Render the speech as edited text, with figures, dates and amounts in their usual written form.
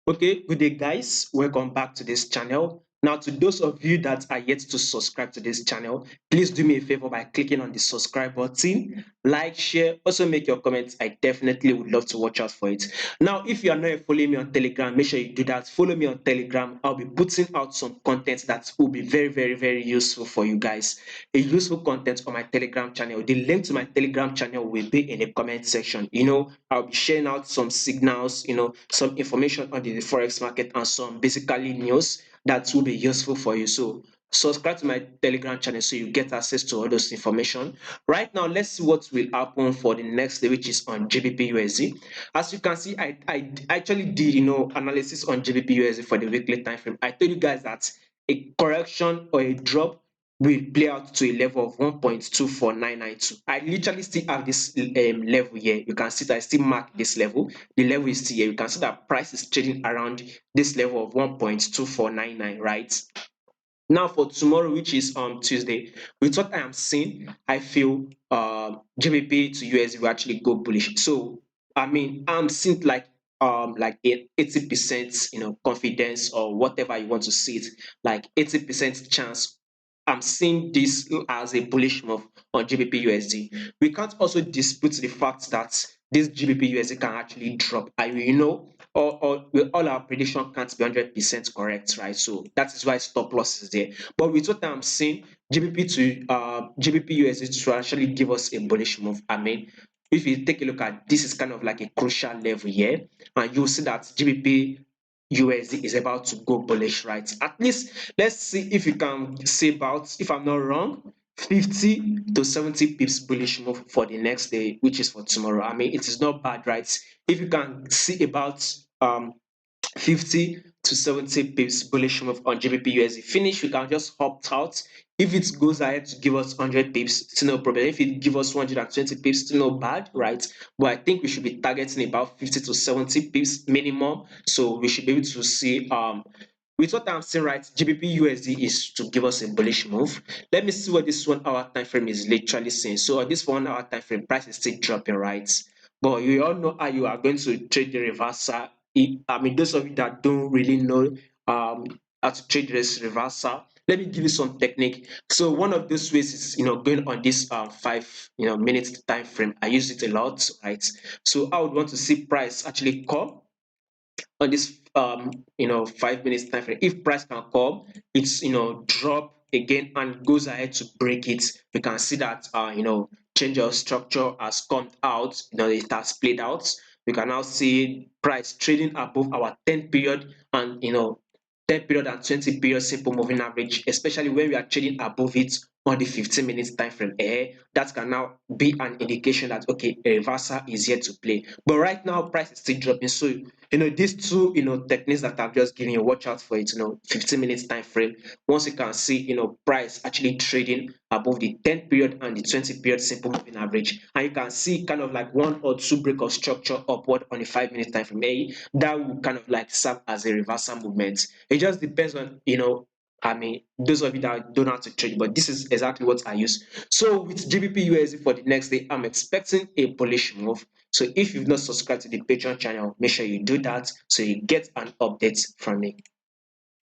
Okay, good day, guys. Welcome back to this channel. Now, to those of you that are yet to subscribe to this channel, please do me a favor by clicking on the subscribe button, like, share, also make your comments. I definitely would love to watch out for it. Now, if you are not following me on Telegram, make sure you do that. Follow me on Telegram. I'll be putting out some content that will be very, very, very useful for you guys. A useful content on my Telegram channel. The link to my Telegram channel will be in the comment section. I'll be sharing out some signals, some information on the forex market and some basically news that will be useful for you. So subscribe to my Telegram channel so you get access to all those information. Right now, let's see what will happen for the next day, which is on GBPUSD. As you can see, I actually did analysis on GBPUSD for the weekly time frame. I told you guys that a correction or a drop will play out to a level of 1.24992. I literally still have this level here. You can see that I still mark this level. The level is still here. You can see that price is trading around this level of 1.2499, right? Now for tomorrow, which is Tuesday, with what I am seeing, I feel GBP to USD will actually go bullish. So I mean, I'm seeing like 80% confidence or whatever you want to see it, like 80% chance. I'm seeing this as a bullish move on GBP USD. We can't also dispute the fact that this GBP USD can actually drop. All our prediction can't be 100% correct, right? So that is why stop loss is there. But with what I'm seeing, GBP USD to actually give us a bullish move. I mean, if you take a look at this, is kind of like a crucial level here, and you'll see that GBP USD is about to go bullish, right? At least let's see if you can see about, if I'm not wrong, 50 to 70 pips bullish move for the next day, which is for tomorrow. I mean, it is not bad, right? If you can see about 50 to 70 pips bullish move on GBP USD finish, we can just opt out. If it goes ahead to give us 100 pips, still no problem. If it gives us 120 pips, still no bad, right? But I think we should be targeting about 50 to 70 pips minimum. So we should be able to see with what I'm saying, right, GBP USD is to give us a bullish move. Let me see what this 1 hour time frame is literally saying. So on this 1 hour time frame, price is still dropping, right? But you all know how you are going to trade the reversal. I mean, those of you that don't really know how to trade this reversal, let me give you some technique. So one of those ways is going on this 5 minute time frame. I use it a lot, right? So I would want to see price actually come on this 5 minutes time frame. If price can come, it's drop again and goes ahead to break it. You can see that change of structure has come out. It has played out. We can now see price trading above our 10 period and 10 period and 20 period simple moving average, especially when we are trading above it on the 15 minutes time frame. That can now be an indication that okay, a reversal is yet to play. But right now, price is still dropping. So these two techniques that I've just given you, watch out for it. 15 minutes time frame. Once you can see price actually trading above the 10 period and the 20 period simple moving average, and you can see kind of like one or two break of structure upward on the 5 minute time frame, that will kind of like serve as a reversal movement. It just depends on I mean, those of you that don't know how to trade, but this is exactly what I use. So with GBP USD for the next day, I'm expecting a bullish move. So if you've not subscribed to the Patreon channel, make sure you do that so you get an update from me.